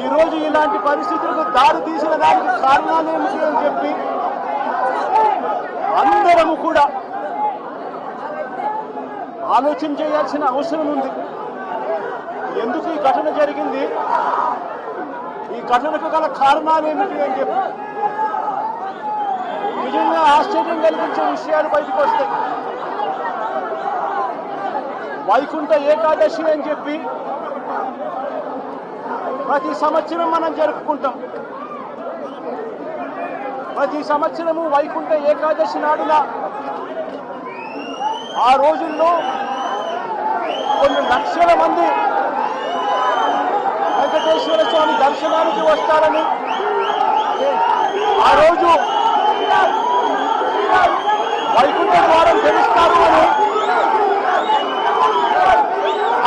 ఈరోజు ఇలాంటి పరిస్థితులకు దారి తీసిన దానికి కారణాలు ఏమిటి అని చెప్పి అందరము కూడా ఆలోచన చేయాల్సిన అవసరం ఉంది. ఎందుకు ఈ ఘటన జరిగింది, ఈ ఘటనకు గల కారణాలు ఏమిటి అని చెప్పి నిజంగా ఆశ్చర్యం కలిగించే విషయాలు బయటకు వస్తాయి. వైకుంఠ ఏకాదశి అని చెప్పి ప్రతి సంవత్సరం మనం జరుపుకుంటాం. ప్రతి సంవత్సరము వైకుంఠ ఏకాదశి నాడున ఆ రోజుల్లో కొన్ని లక్షల మంది వెంకటేశ్వర స్వామి దర్శనానికి వస్తారని, ఆ రోజు వైకుంఠ ద్వారం తెలుస్తారు అని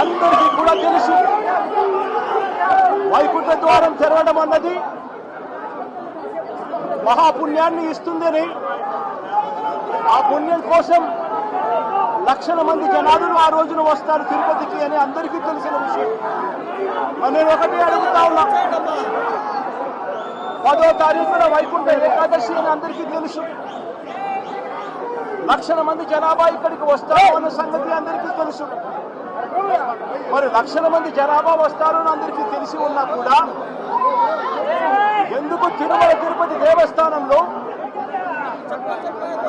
అందరికీ కూడా తెలుసు. వైకుంఠ ద్వారం తెరవడం అన్నది మహాపుణ్యాన్ని ఇస్తుందని, ఆ పుణ్యం కోసం లక్షల మంది జనాలు ఆ రోజున వస్తారు తిరుపతికి అని అందరికీ తెలిసిన విషయం. నేను ఒకటి అడుగుతా ఉన్నా, 10వ తారీఖున వైకుంఠ ఏకాదశి అని అందరికీ తెలుసు. లక్షల మంది జనాభా ఇక్కడికి వస్తారు అన్న సంగతి అందరికీ తెలుసు. మరి లక్షల మంది జనాభా వస్తారు అని అందరికీ తెలిసి ఉన్నా కూడా ఎందుకు తిరుమల తిరుపతి దేవస్థానంలో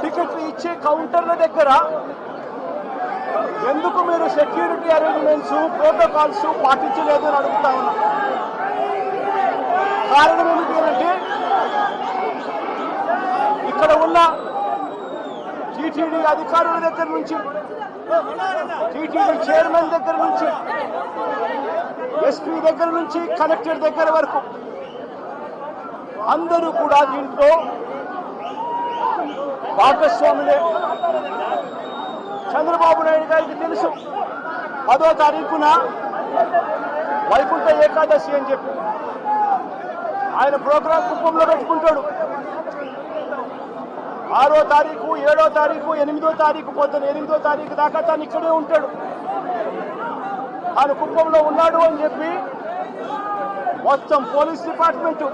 టికెట్లు ఇచ్చే కౌంటర్ల దగ్గర ఎందుకు మీరు సెక్యూరిటీ అరేంజ్మెంట్స్, ప్రోటోకాల్స్ పాటించలేదు అని అడుగుతా ఉన్నా. కారణం ఏమిటి అంటే ఇక్కడ ఉన్న టీటీడీ అధికారుల దగ్గర నుంచి, టీటీడీ చైర్మన్ దగ్గర నుంచి, ఎస్పీ దగ్గర నుంచి కలెక్టర్ దగ్గర వరకు అందరూ కూడా దీంట్లో భాగస్వాములే. చంద్రబాబు నాయుడు గారికి తెలుసు 10వ తారీఖున వైకుంఠ ఏకాదశి అని చెప్పి ఆయన ప్రోగ్రాం కుప్పంలో పెట్టుకుంటాడు. 6వ తారీఖు, 7వ తారీఖు, 8వ తారీఖు పొద్దున 8వ తారీఖు దాకా తాను ఇక్కడే ఉంటాడు. తాను కుప్పంలో ఉన్నాడు అని చెప్పి మొత్తం పోలీస్ డిపార్ట్మెంటు,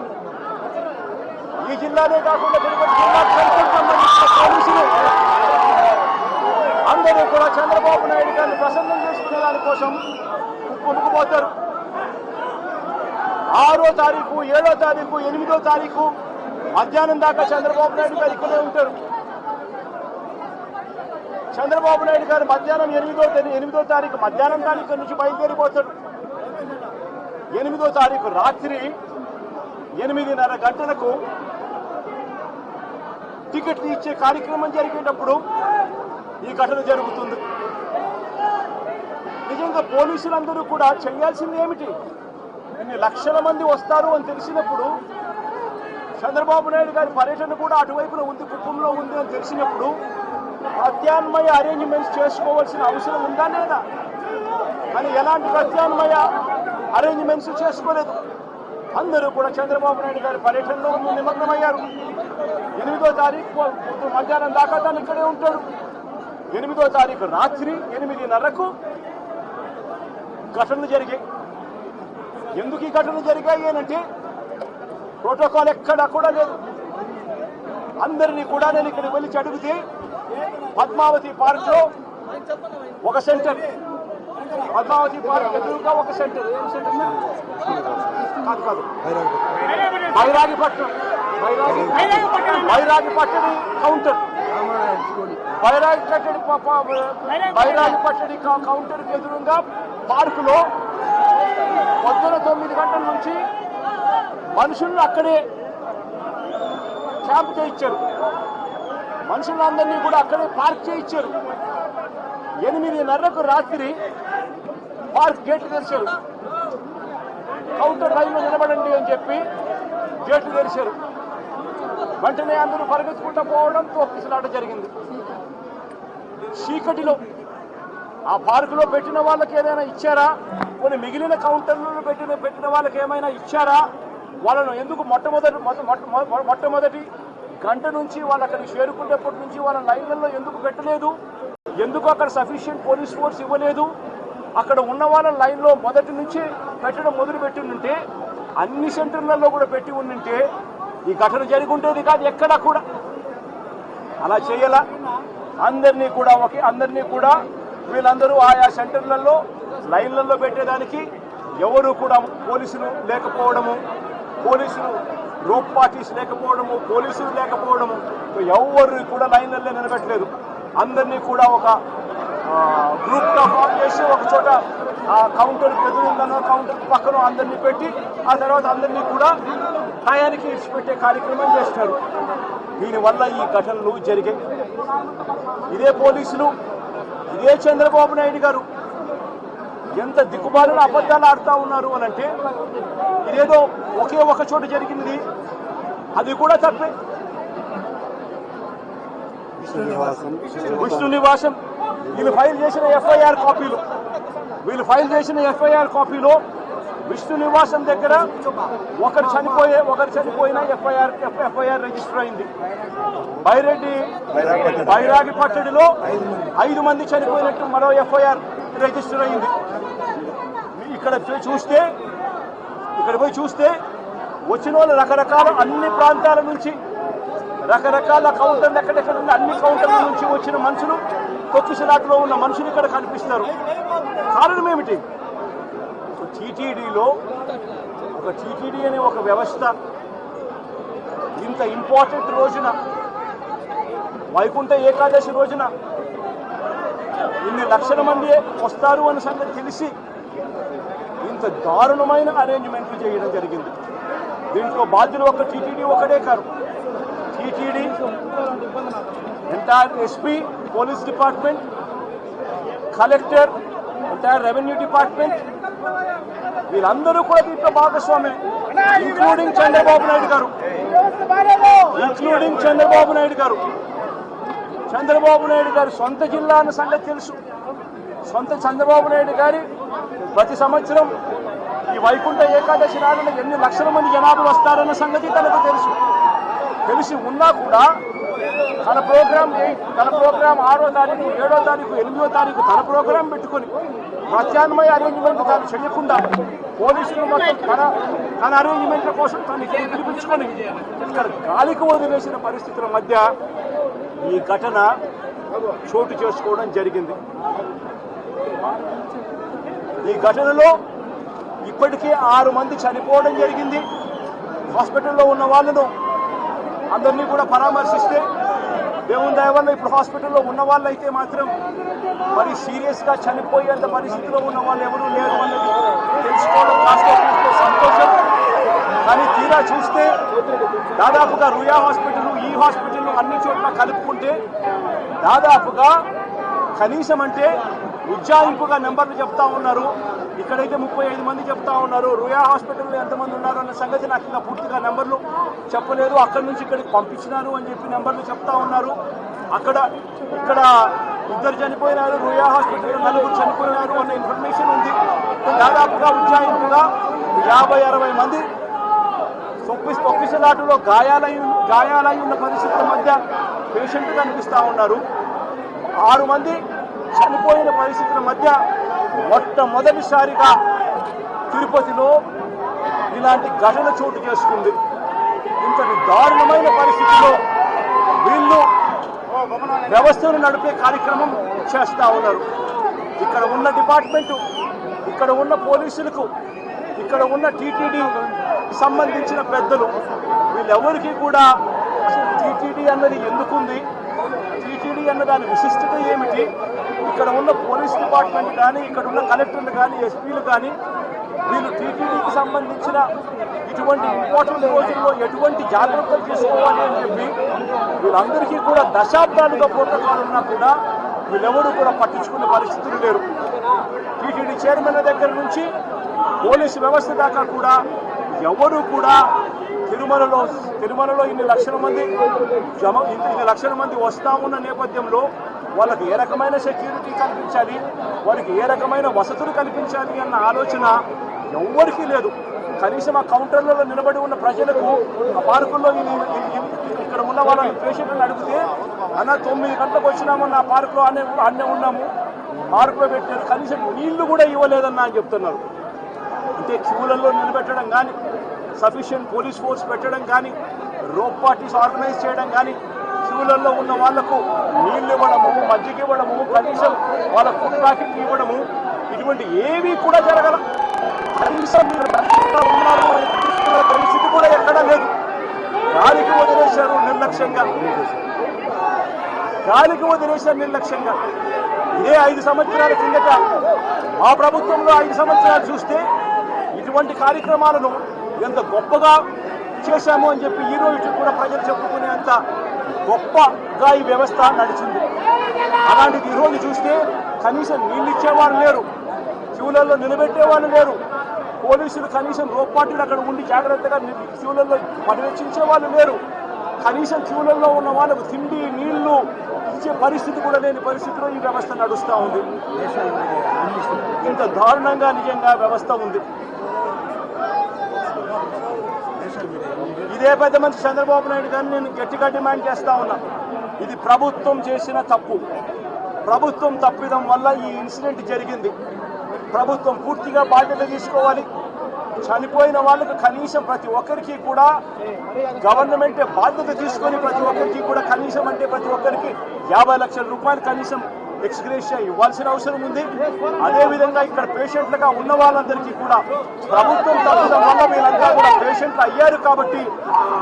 ఈ జిల్లానే కాకుండా తిరుపతి జిల్లాకు సంబంధించిన పోలీసులు అందరూ కూడా చంద్రబాబు నాయుడు గారిని ప్రసన్నం చేసుకునే దానికోసం కుప్పంకు పోతారు. 6వ తారీఖు, 7వ తారీఖు, 8వ తారీఖు మధ్యాహ్నం దాకా చంద్రబాబు నాయుడు గారు ఇక్కడే ఉంటారు. చంద్రబాబు నాయుడు గారు మధ్యాహ్నం 8వ తారీఖు మధ్యాహ్నం తారీఖు నుంచి బయలుదేరిపోతాడు. 8వ తారీఖు రాత్రి 8:30 గంటలకు టికెట్లు ఇచ్చే కార్యక్రమం జరిగేటప్పుడు ఈ ఘటన జరుగుతుంది. నిజంగా పోలీసులందరూ కూడా చేయాల్సింది ఏమిటి? ఇన్ని లక్షల మంది వస్తారు అని తెలిసినప్పుడు, చంద్రబాబు నాయుడు గారి పర్యటన కూడా అటువైపున ఉంది, కుటుంబంలో ఉంది అని తెలిసినప్పుడు ప్రత్యామ్నాయ అరేంజ్మెంట్స్ చేసుకోవాల్సిన అవసరం ఉందా లేదా? కానీ ఎలాంటి ప్రత్యామ్నాయ అరేంజ్మెంట్స్ చేసుకోలేదు. అందరూ కూడా చంద్రబాబు నాయుడు గారి పర్యటనలో నిమగ్నమయ్యారు. 8వ తారీఖు మధ్యాహ్నం దాకా తాను ఇక్కడే ఉంటాడు. 8వ తారీఖు రాత్రి 8:30కు ఘటనలు జరిగాయి. ఎందుకు ఈ ఘటనలు జరిగాయి అంటే ప్రోటోకాల్ ఎక్కడా కూడా లేదు. అందరినీ కూడా నేను ఇక్కడికి వెళ్ళి అడిగితే పద్మావతి పార్క్లో ఒక సెంటర్, పద్మావతి పార్క్ ఎదురుగా ఒక సెంటర్, ఏం సెంటర్ కాదు బైరాగిపట్నం కౌంటర్, బైరాగిపట్టడి కౌంటర్కి ఎదురుగా పార్కులో పొద్దున 9 గంటల నుంచి మనుషులను అక్కడే క్యాంప్ చేయించారు. మనుషులందరినీ కూడా అక్కడే పార్క్ చేయించారు. 8:30కు రాత్రి పార్క్ గేట్లు తెరిచారు. కౌంటర్ లైన్లో నిలబడండి అని చెప్పి గేట్లు తెరిచారు. వెంటనే అందరూ పరిగెత్తుకుంటూ పోవడం, తోపిసలాట జరిగింది. చీకటిలో ఆ పార్కులో పెట్టిన వాళ్ళకి ఏదైనా ఇచ్చారా? కొన్ని మిగిలిన కౌంటర్లలో పెట్టిన వాళ్ళకి ఏమైనా ఇచ్చారా? వాళ్ళను ఎందుకు మొట్టమొదటి గంట నుంచి వాళ్ళు అక్కడికి చేరుకునేప్పటి నుంచి వాళ్ళ లైన్లలో ఎందుకు పెట్టలేదు? ఎందుకు అక్కడ సఫిషియెంట్ పోలీస్ ఫోర్స్ ఇవ్వలేదు? అక్కడ ఉన్న వాళ్ళ లైన్లో మొదటి నుంచి పెట్టడం మొదలుపెట్టిందంటే అన్ని సెంటర్లలో కూడా పెట్టి ఉండింటే ఈ ఘటన జరిగి ఉండేది కాదు ఎక్కడా కూడా. అలా చేయాల అందరినీ కూడా వీళ్ళందరూ ఆయా సెంటర్లలో లైన్లలో పెట్టేదానికి ఎవరు కూడా పోలీసులు లేకపోవడము, పోలీసులు రోప్ పార్టీస్ లేకపోవడము, పోలీసులు లేకపోవడము, ఎవరు కూడా లైన్లలో నిలబెట్టలేదు. అందరినీ కూడా ఒక గ్రూప్గా ఫామ్ చేసి ఒక చోట కౌంటర్ ఎదురుందనో కౌంటర్ పక్కన అందరినీ పెట్టి ఆ తర్వాత అందరినీ కూడా టయానికి ఇచ్చిపెట్టే కార్యక్రమం చేస్తారు. దీనివల్ల ఈ ఘటనలు జరిగాయి. ఇదే పోలీసులు, ఇదే చంద్రబాబు నాయుడు గారు ఎంత దిక్కుమాలిన అబద్ధాలు ఆడుతూ ఉన్నారు అని అంటే, ఇదేదో ఒకే ఒక చోట జరిగింది, అది కూడా తప్పే. విష్ణు నివాసం వీళ్ళు ఫైల్ చేసిన కాపీలో విష్ణు నివాసం దగ్గర ఒకరు చనిపోయిన ఎఫ్ఐఆర్ రిజిస్టర్ అయింది. బైరాగి పట్టడిలో 5 మంది చనిపోయినట్టు మరో ఎఫ్ఐఆర్ రిజిస్టర్ అయింది. ఇక్కడ పోయి చూస్తే వచ్చిన వాళ్ళు రకరకాల అన్ని ప్రాంతాల నుంచి, రకరకాల కౌంటర్లు ఎక్కడెక్కడ ఉన్న అన్ని కౌంటర్ల నుంచి వచ్చిన మనుషులు, తొక్కిసలాటలో ఉన్న మనుషులు ఇక్కడ కనిపిస్తారు. కారణం ఏమిటి? టీటీడీ అనే ఒక వ్యవస్థ ఇంత ఇంపార్టెంట్ రోజున, వైకుంఠ ఏకాదశి రోజున ఇన్ని లక్షల మంది వస్తారు అన్న సంగతి తెలిసి ఇంత దారుణమైన అరేంజ్మెంట్లు చేయడం జరిగింది. దీంట్లో బాధ్యులు ఒక టీటీడీ ఒకడే కాదు, TTD, entire SP, police department, collector, entire revenue department, వీళ్ళందరూ కూడా దీంట్లో భాగస్వామే, ఇంక్లూడింగ్ చంద్రబాబు నాయుడు గారు. చంద్రబాబు నాయుడు గారు సొంత జిల్లా అన్న సంగతి తెలుసు. చంద్రబాబు నాయుడు గారి ప్రతి సంవత్సరం ఈ వైకుంఠ ఏకాదశి నాడున ఎన్ని లక్షల మంది జనాభా వస్తారన్న సంగతి తనకు తెలిసి ఉన్నా కూడా తన ప్రోగ్రాం 6వ తారీఖు, 7వ తారీఖు, 8వ తారీఖు తన ప్రోగ్రాం పెట్టుకొని ప్రత్యామ్నాయ అరేంజ్మెంట్ తాను చేయకుండా పోలీసులు మొత్తం తన అరేంజ్మెంట్ల కోసం తను పిలిపించుకొని ఇక్కడ గాలికి వదిలేసిన పరిస్థితుల మధ్య ఈ ఘటన చోటు చేసుకోవడం జరిగింది. ఈ ఘటనలో ఇప్పటికే 6 మంది చనిపోవడం జరిగింది. హాస్పిటల్లో ఉన్న వాళ్ళను అందరినీ కూడా పరామర్శిస్తే దేవుని దయ వల్ల ఇప్పుడు హాస్పిటల్లో ఉన్న వాళ్ళు అయితే మాత్రం మరి సీరియస్గా చనిపోయేంత పరిస్థితిలో ఉన్న వాళ్ళు ఎవరూ లేరు అన్నది తెలుసుకోవడం కాస్త సంతోషం. కానీ తీరా చూస్తే దాదాపుగా రుయా హాస్పిటల్, ఈ హాస్పిటల్ అన్ని చోట్ల కలుపుకుంటే దాదాపుగా కనీసం అంటే ఉజ్జాయింపుగా నెంబర్లు చెప్తా ఉన్నారు. ఇక్కడైతే 35 మంది చెప్తా ఉన్నారు. రుయా హాస్పిటల్లో ఎంతమంది ఉన్నారు అన్న సంగతి నాకు ఇంకా పూర్తిగా నెంబర్లు చెప్పలేదు. అక్కడి నుంచి ఇక్కడికి పంపించినారు అని చెప్పి నెంబర్లు చెప్తా ఉన్నారు. ఇక్కడ 2 చనిపోయినారు, రుయా హాస్పిటల్లో 4 చనిపోయినారు అన్న ఇన్ఫర్మేషన్ ఉంది. దాదాపుగా ఉజ్జాయింపుగా 50-60 మంది తొక్కిసలాటలో గాయాలై ఉన్న పరిస్థితుల మధ్య పేషెంట్ కనిపిస్తూ ఉన్నారు. 6 మంది చనిపోయిన పరిస్థితుల మధ్య మొట్టమొదటిసారిగా తిరుపతిలో ఇలాంటి ఘటన చోటు చేసుకుంది. ఇంతటి దారుణమైన పరిస్థితుల్లో వీళ్ళు వ్యవస్థను నడిపే కార్యక్రమం చేస్తూ ఉన్నారు. ఇక్కడ ఉన్న డిపార్ట్మెంటు, ఇక్కడ ఉన్న పోలీసులకు, ఇక్కడ ఉన్న టీటీడీ సంబంధించిన పెద్దలు, వీళ్ళెవరికి కూడా టీటీడీ అన్నది ఎందుకుంది, టీటీడీ అన్న దాని విశిష్టత ఏమిటి, ఇక్కడ ఉన్న పోలీస్ డిపార్ట్మెంట్ కానీ, ఇక్కడ ఉన్న కలెక్టర్లు కానీ, ఎస్పీలు కానీ వీళ్ళు టీటీడీకి సంబంధించిన ఇటువంటి ఇంపార్టెంట్ రోజుల్లో ఎటువంటి జాగ్రత్తలు తీసుకోవాలి అని చెప్పి వీళ్ళందరికీ కూడా దశాబ్దాలుగా ప్రోటోకాల్ ఉన్నా కూడా వీళ్ళెవరూ కూడా పట్టించుకునే పరిస్థితులు లేరు. టీటీడీ చైర్మన్ దగ్గర నుంచి పోలీసు వ్యవస్థ దాకా కూడా ఎవరు కూడా తిరుమలలో ఇన్ని లక్షల మంది వస్తా ఉన్న నేపథ్యంలో వాళ్ళకి ఏ రకమైన సెక్యూరిటీ కల్పించాలి, వారికి ఏ రకమైన వసతులు కల్పించాలి అన్న ఆలోచన ఎవ్వరికీ లేదు. కనీసం ఆ కౌంటర్లలో నిలబడి ఉన్న ప్రజలకు ఆ పార్కుల్లో ఇక్కడ ఉన్న వాళ్ళ పేషెంట్లను అడిగితే అన్న 9 గంటలకు వచ్చినామన్న ఆ పార్కులో అన్నే ఉన్నాము, పార్కులో పెట్టారు, కనీసం నీళ్లు కూడా ఇవ్వలేదన్నా అని చెప్తున్నారు. అంటే క్యూలలో నిలబెట్టడం కానీ, సఫిషియెంట్ పోలీస్ ఫోర్స్ పెట్టడం కానీ, రోప్ పార్టీస్ ఆర్గనైజ్ చేయడం కానీ, క్యూలలో ఉన్న వాళ్లకు నీళ్లు ఇవ్వడము, మజ్జిగ ఇవ్వడము, కనీసం వాళ్ళ ఫుడ్ ప్యాకెట్ ఇవ్వడము, ఇటువంటి ఏవి కూడా జరగల. కనీసం ఉన్నారు పరిస్థితి కూడా ఎక్కడా లేదు. గాలికి వదిలేశారు నిర్లక్ష్యంగా, గాలికి వదిలేశారు నిర్లక్ష్యంగా. ఇదే 5 సంవత్సరాల కిందట మా ప్రభుత్వంలో 5 సంవత్సరాలు చూస్తే ఇటువంటి కార్యక్రమాలను ఎంత గొప్పగా చేశాము అని చెప్పి ఈ రోజు కూడా ప్రజలు చెప్పుకునేంత గొప్పగా ఈ వ్యవస్థ నడిచింది. అలాంటిది ఈరోజు చూస్తే కనీసం నీళ్ళు ఇచ్చేవాళ్ళు లేరు, క్యూలలో నిలబెట్టేవాళ్ళు లేరు, పోలీసులు కనీసం రోప్పాటీలు అక్కడ ఉండి జాగ్రత్తగా క్యూలలో పర్యవేక్షించే వాళ్ళు లేరు, కనీసం క్యూలలో ఉన్న వాళ్ళకు తిండి నీళ్లు ఇచ్చే పరిస్థితి కూడా లేని పరిస్థితిలో ఈ వ్యవస్థ నడుస్తూ ఉంది. ఇంత దారుణంగా నిజంగా వ్యవస్థ ఉంది. ఇదే పెద్ద మనిషి చంద్రబాబు నాయుడు గారిని నేను గట్టిగా డిమాండ్ చేస్తా ఉన్నా. ఇది ప్రభుత్వం చేసిన తప్పు, ప్రభుత్వం తప్పిదం వల్ల ఈ ఇన్సిడెంట్ జరిగింది. ప్రభుత్వం పూర్తిగా బాధ్యత తీసుకోవాలి. చనిపోయిన వాళ్ళకు కనీసం ప్రతి ఒక్కరికి కూడా గవర్నమెంటే బాధ్యత తీసుకొని ప్రతి ఒక్కరికి కూడా కనీసం అంటే ప్రతి ఒక్కరికి 50 లక్షల రూపాయలు కనీసం ఎక్స్గ్రేషియా ఇవ్వాల్సిన అవసరం ఉంది. అదేవిధంగా ఇక్కడ పేషెంట్లుగా ఉన్న వాళ్ళందరికీ కూడా ప్రభుత్వం తప్పిదం వల్ల వీళ్ళంతా కూడా పేషెంట్లు అయ్యారు కాబట్టి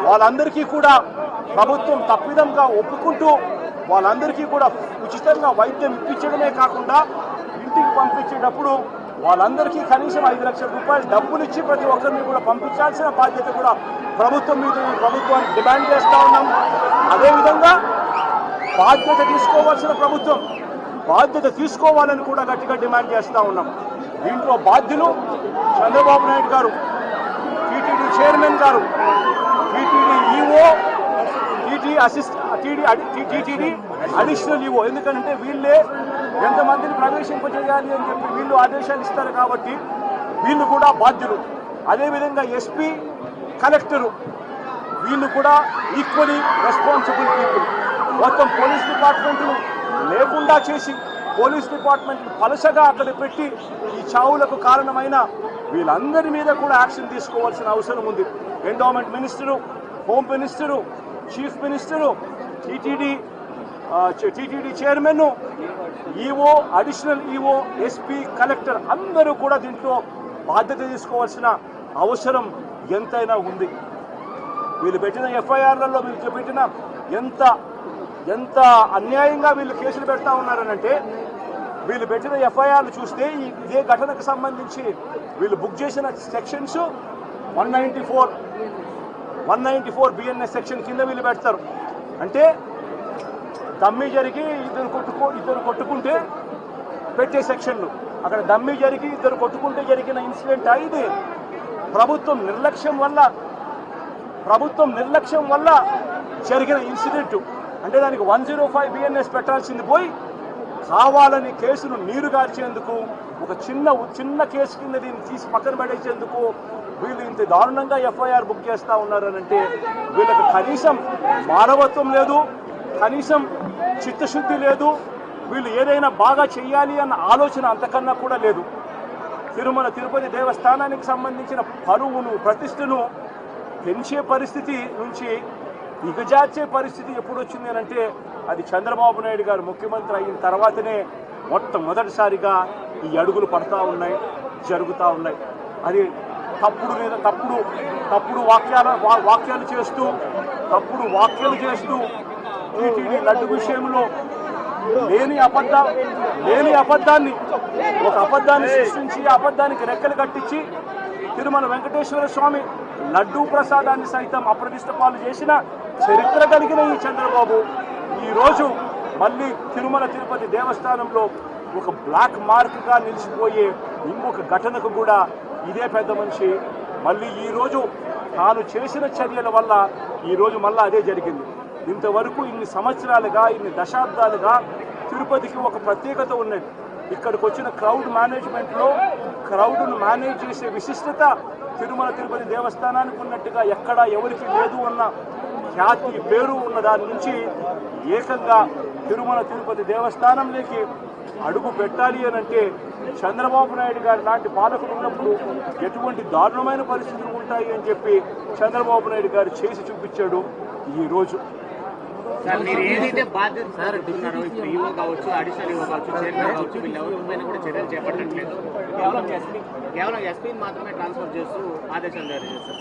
వాళ్ళందరికీ కూడా ప్రభుత్వం తప్పిదంగా ఒప్పుకుంటూ వాళ్ళందరికీ కూడా ఉచితంగా వైద్యం ఇప్పించడమే కాకుండా ఇంటికి పంపించేటప్పుడు వాళ్ళందరికీ కనీసం 5 లక్షల రూపాయలు డబ్బులు ఇచ్చి ప్రతి ఒక్కరిని కూడా పంపించాల్సిన బాధ్యత కూడా ప్రభుత్వం మీద ప్రభుత్వాన్ని డిమాండ్ చేస్తూ ఉన్నాం. అదేవిధంగా బాధ్యత తీసుకోవాల్సిన ప్రభుత్వం బాధ్యత తీసుకోవాలని కూడా గట్టిగా డిమాండ్ చేస్తూ ఉన్నాం. దీంట్లో బాధ్యులు చంద్రబాబు నాయుడు గారు, టీటీడీ చైర్మన్ గారు, TTD EO, TTD additional EO. ఎందుకంటే వీళ్ళే ఎంతమందిని ప్రవేశింపజేయాలి అని చెప్పి వీళ్ళు ఆదేశాలు ఇస్తారు కాబట్టి వీళ్ళు కూడా బాధ్యులు. అదేవిధంగా ఎస్పీ, కలెక్టరు వీళ్ళు కూడా ఈక్వలీ రెస్పాన్సిబుల్ పీపుల్. మొత్తం పోలీస్ డిపార్ట్మెంట్ను లేకుండా చేసి పోలీస్ డిపార్ట్మెంట్ను పలసగా అక్కడ పెట్టి ఈ చావులకు కారణమైన వీళ్ళందరి మీద కూడా యాక్షన్ తీసుకోవాల్సిన అవసరం ఉంది. Endowment minister, home minister, chief minister, TTD chairman, EO, additional EO, SP, collector అందరూ కూడా దీంట్లో బాధ్యత తీసుకోవాల్సిన అవసరం ఎంతైనా ఉంది. వీళ్ళు పెట్టిన ఎఫ్ఐఆర్లలో వీళ్ళు పెట్టిన ఎంత అన్యాయంగా వీళ్ళు కేసులు పెడతా ఉన్నారనంటే వీళ్ళు పెట్టిన ఎఫ్ఐఆర్లు చూస్తే ఇదే ఘటనకు సంబంధించి వీళ్ళు బుక్ చేసిన సెక్షన్స్ 194 బిఎన్ఎస్ సెక్షన్ కింద వీళ్ళు పెడతారు. అంటే దమ్మి జరిగి ఇద్దరు కొట్టుకుంటే పెట్టే సెక్షన్లు, అక్కడ దమ్మి జరిగి ఇద్దరు కొట్టుకుంటే జరిగిన ఇన్సిడెంట్ ఇది. ప్రభుత్వం నిర్లక్ష్యం వల్ల జరిగిన ఇన్సిడెంట్. అంటే దానికి 105 బిఎన్ఎస్ పెట్టాల్సింది పోయి కావాలని కేసును నీరు గార్చేందుకు ఒక చిన్న కేసు కింద దీన్ని తీసి పక్కన పడేసేందుకు వీళ్ళు ఇంత దారుణంగా ఎఫ్ఐఆర్ బుక్ చేస్తూ ఉన్నారనంటే వీళ్ళకి కనీసం మానవత్వం లేదు, కనీసం చిత్తశుద్ధి లేదు, వీళ్ళు ఏదైనా బాగా చెయ్యాలి అన్న ఆలోచన అంతకన్నా కూడా లేదు. తిరుమల తిరుపతి దేవస్థానానికి సంబంధించిన పరువును, ప్రతిష్టను పెంచే పరిస్థితి నుంచి దిగజార్చే పరిస్థితి ఎప్పుడు వచ్చింది అంటే అది చంద్రబాబు నాయుడు గారు ముఖ్యమంత్రి అయిన తర్వాతనే మొట్టమొదటిసారిగా ఈ అడుగులు పడతా ఉన్నాయి, జరుగుతూ ఉన్నాయి. అది తప్పుడు వాక్యాలు చేస్తూ టీటీడీ లడ్డు విషయంలో లేని అబద్ధాన్ని ఒక అబద్ధాన్ని సృష్టించి ఆ అబద్ధానికి రెక్కలు కట్టించి తిరుమల వెంకటేశ్వర స్వామి లడ్డూ ప్రసాదాన్ని సైతం అప్రతిష్ట పాలు చేసిన చరిత్ర కలిగిన ఈ చంద్రబాబు ఈరోజు మళ్ళీ తిరుమల తిరుపతి దేవస్థానంలో ఒక బ్లాక్ మార్క్గా నిలిచిపోయే ఇంకొక ఘటనకు కూడా ఇదే పెద్ద మనిషి మళ్ళీ ఈరోజు తాను చేసిన చర్యల వల్ల ఈరోజు మళ్ళీ అదే జరిగింది. ఇంతవరకు ఇన్ని సంవత్సరాలుగా, ఇన్ని దశాబ్దాలుగా తిరుపతికి ఒక ప్రత్యేకత ఉన్నది. ఇక్కడికి వచ్చిన క్రౌడ్ మేనేజ్మెంట్లో క్రౌడ్ను మేనేజ్ చేసే విశిష్టత తిరుమల తిరుపతి దేవస్థానానికి ఉన్నట్టుగా ఎక్కడా ఎవరికి లేదు అన్న ఖ్యాతి, పేరు ఉన్న దాని నుంచి ఏకంగా తిరుమల తిరుపతి దేవస్థానంలోకి అడుగు పెట్టాలి అని అంటే చంద్రబాబు నాయుడు గారు లాంటి పాలకులు ఉన్నప్పుడు ఎటువంటి దారుణమైన పరిస్థితులు ఉంటాయి అని చెప్పి చంద్రబాబు నాయుడు గారు చేసి చూపించాడు ఈరోజు. సార్ మీరు ఏదైతే బాధ్యత సార్ అంటున్నారో ఇప్పుడు ఈవో కావచ్చు, అడిషనల్ ఈవో కావచ్చు, చైర్మన్ కావచ్చు, వీళ్ళు ఎవరిపైన కూడా చర్యలు చేపట్టట్లేదు. కేవలం ఎస్పీని మాత్రమే ట్రాన్స్ఫర్ చేస్తూ ఆదేశాలు జారీ చేస్తారు.